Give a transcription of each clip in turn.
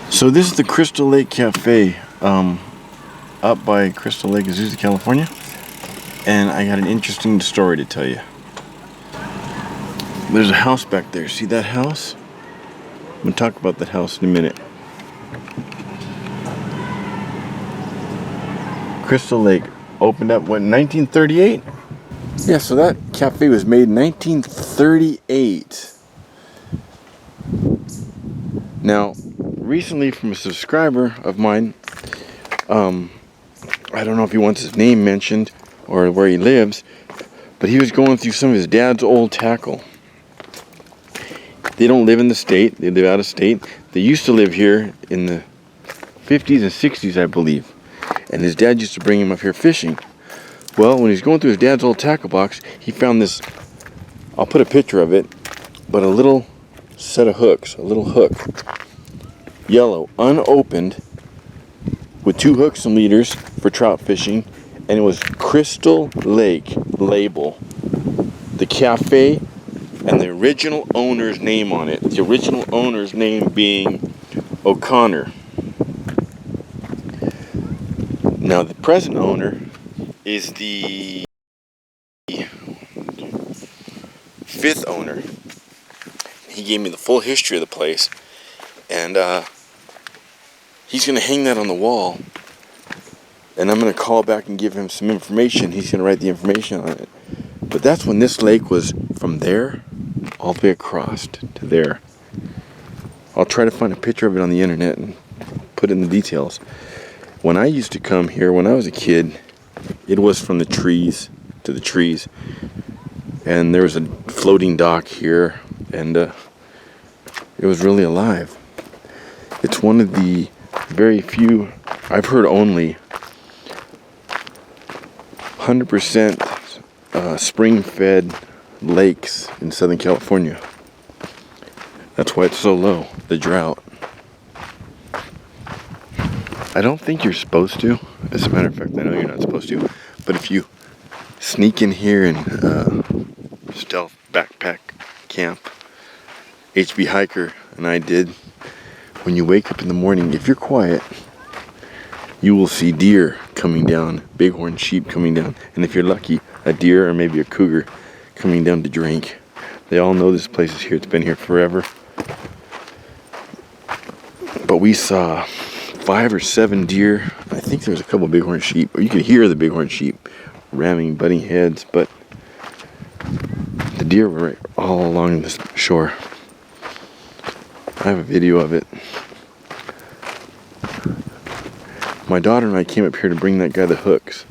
So this is the Crystal Lake Cafe up by Crystal Lake, Azusa, California. And I got an interesting story to tell you. There's a house back there. See that house? I'm going to talk about that house in a minute. Crystal Lake opened up, what, 1938? Yeah, so that cafe was made in 1938. Now, recently from a subscriber of mine, I don't know if he wants his name mentioned or where he lives, but he was going through some of his dad's old tackle. They don't live in the state, they live out of state. They used to live here in the 50s and 60s, I believe. And his dad used to bring him up here fishing. Well, when he's going through his dad's old tackle box, he found this, I'll put a picture of it, but a little set of hooks, a little hook. Yellow, unopened, with 2 hooks and leaders for trout fishing, and it was Crystal Lake label. The cafe and the original owner's name on it. The original owner's name being O'Connor. Now the present owner is the 5th owner. He gave me the full history of the place, and he's going to hang that on the wall, and I'm going to call back and give him some information. He's going to write the information on it. But that's when this lake was from there all the way across to there. I'll try to find a picture of it on the internet and put in the details. When I used to come here when I was a kid, it was from the trees to the trees, and there was a floating dock here, and it was really alive. It's one of the very few, I've heard only 100% spring-fed lakes in Southern California. That's why it's so low, the drought. I don't think you're supposed to. As a matter of fact, I know you're not supposed to. But if you sneak in here and stealth backpack camp, HB Hiker and I did, when you wake up in the morning, if you're quiet, you will see deer coming down, bighorn sheep coming down, and if you're lucky, a deer or maybe a cougar coming down to drink. They all know this place is here. It's been here forever. But we saw 5 or 7 deer. I think there was a couple of bighorn sheep, or you could hear the bighorn sheep ramming, butting heads, but the deer were right all along the shore. I have a video of it. My daughter and I came up here to bring that guy the hooks.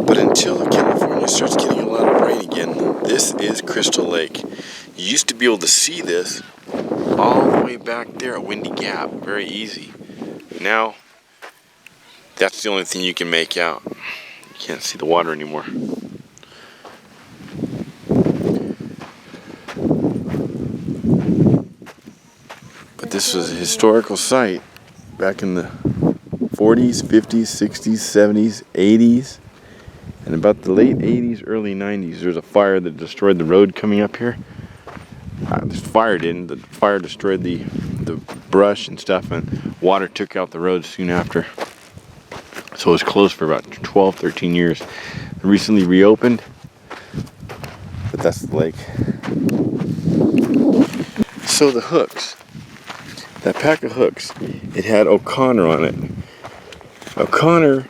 But until California starts getting a lot of rain again, this is Crystal Lake. You used to be able to see this all the way back there at Windy Gap, very easy. Now, that's the only thing you can make out. You can't see the water anymore. But this was a historical site back in the 40s, 50s, 60s, 70s, 80s, and about the late 80s, early 90s, there was a fire that destroyed the road coming up here. The fire didn't. The fire destroyed the brush and stuff, and water took out the road soon after. So it was closed for about 12, 13 years. It recently reopened, but that's the lake. So the hooks, that pack of hooks, it had O'Connor on it. O'Connor,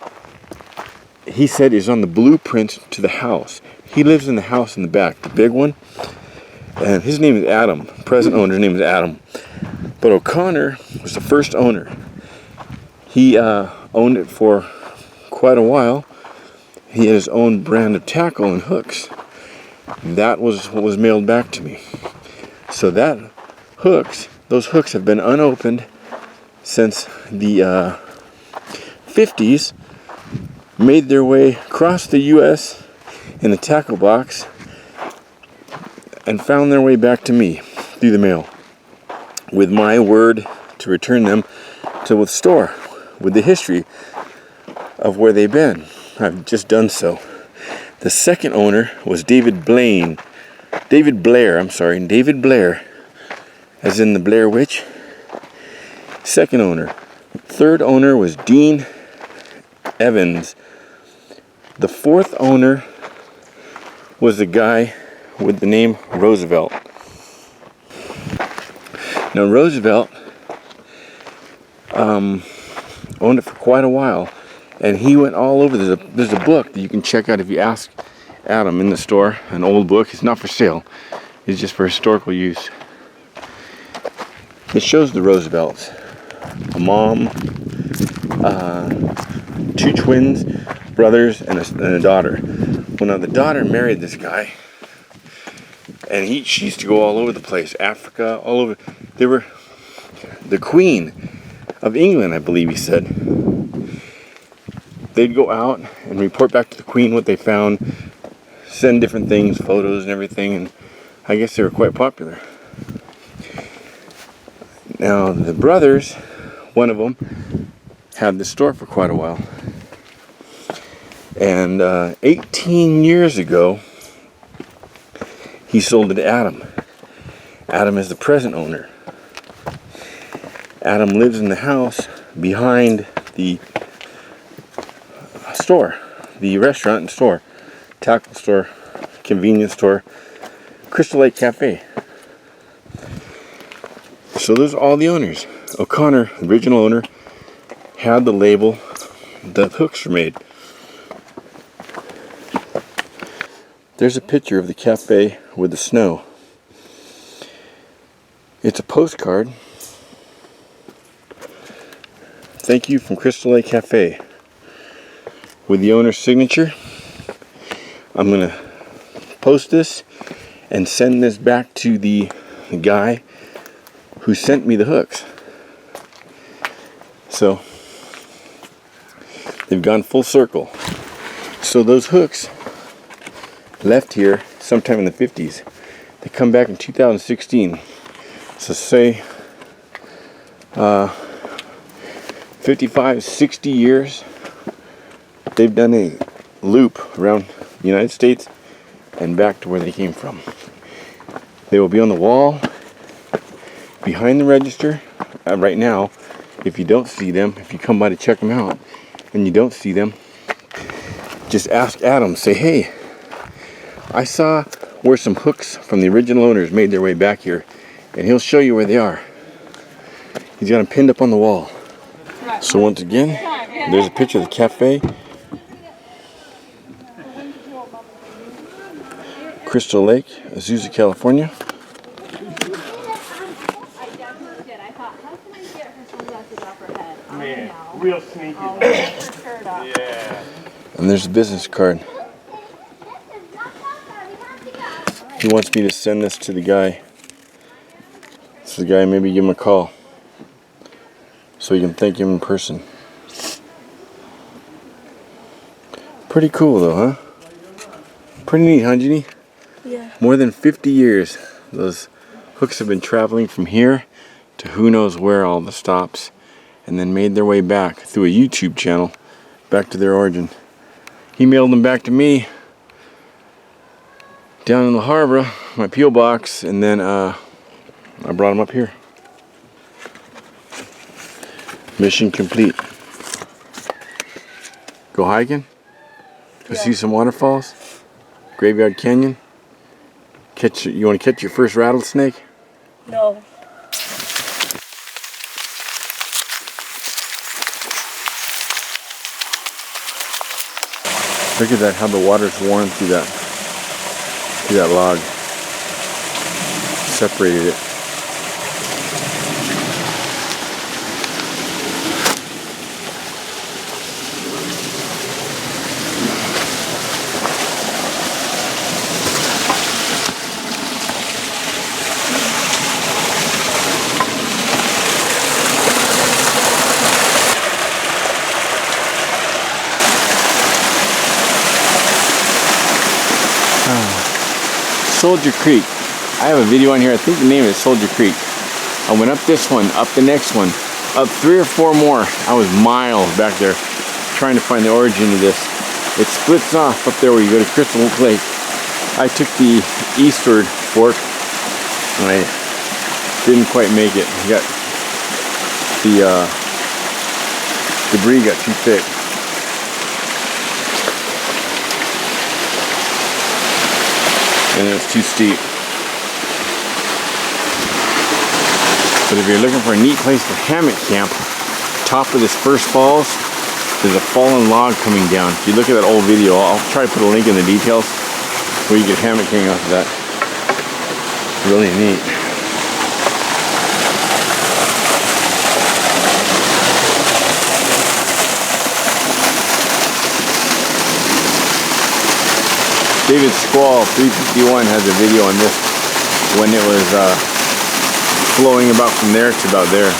he said, is on the blueprint to the house. He lives in the house in the back, the big one. And his name is Adam. Present owner's name is Adam. But O'Connor was the first owner. He owned it for quite a while. He had his own brand of tackle and hooks. That was what was mailed back to me. So those hooks have been unopened since the 50s, made their way across the U.S. in a tackle box, and found their way back to me through the mail with my word to return them to the store with the history of where they've been. I've just done so. The second owner was David Blair, as in the Blair Witch. Second owner. Third owner was Dean Evans. The fourth owner was the guy with the name Roosevelt. Now Roosevelt owned it for quite a while, and he went all over. There's a book that you can check out if you ask Adam in the store, an old book. It's not for sale. It's just for historical use. It shows the Roosevelts. A mom, two twins, brothers, and a daughter. Well, now the daughter married this guy, and she used to go all over the place, Africa, all over. They were the Queen of England, I believe he said. They'd go out and report back to the Queen what they found, send different things, photos and everything, and I guess they were quite popular. Now the brothers, one of them, had the store for quite a while. And 18 years ago, he sold it to Adam. Adam is the present owner. Adam lives in the house behind the store, the restaurant and store, tackle store, convenience store, Crystal Lake Cafe. So those are all the owners. O'Connor, the original owner, had the label the hooks were made. There's a picture of the cafe with the snow. It's a postcard. Thank you from Crystal Lake Cafe. With the owner's signature. I'm going to post this and send this back to the guy who sent me the hooks. So they've gone full circle. So those hooks left here sometime in the 50s. They come back in 2016. So say 55, 60 years they've done a loop around the United States and back to where they came from. They will be on the wall behind the register right now. If you don't see them, if you come by to check them out and you don't see them, just ask Adam. Say, hey, I saw where some hooks from the original owners made their way back here, and he'll show you where they are. He's got them pinned up on the wall. So once again, there's a picture of the cafe. Crystal Lake, Azusa, California. Man, real sneaky. Yeah. And there's a business card. He wants me to send this to the guy. So the guy, maybe give him a call, so you can thank him in person. Pretty cool though, huh? Pretty neat, huh, Jeannie? Yeah. More than 50 years. Those hooks have been traveling from here to who knows where, all the stops, and then made their way back through a YouTube channel back to their origin. He mailed them back to me down in La Habra, my P.O. box, and then I brought them up here. Mission complete. Go hiking? Go see some waterfalls? Graveyard Canyon? You want to catch your first rattlesnake? No. Look at that, how the water's worn through that log. Separated it. Soldier Creek. I have a video on here. I think the name is Soldier Creek. I went up this one, up the next one, up 3 or 4 more. I was miles back there trying to find the origin of this. It splits off up there where you go to Crystal Lake. I took the eastward fork and I didn't quite make it. I got the debris got too thick. And it was too steep. But if you're looking for a neat place to hammock camp, top of this first falls, there's a fallen log coming down. If you look at that old video, I'll try to put a link in the details where you get hammocking off of that. Really neat. David Squall 351 has a video on this when it was flowing about from there to about there.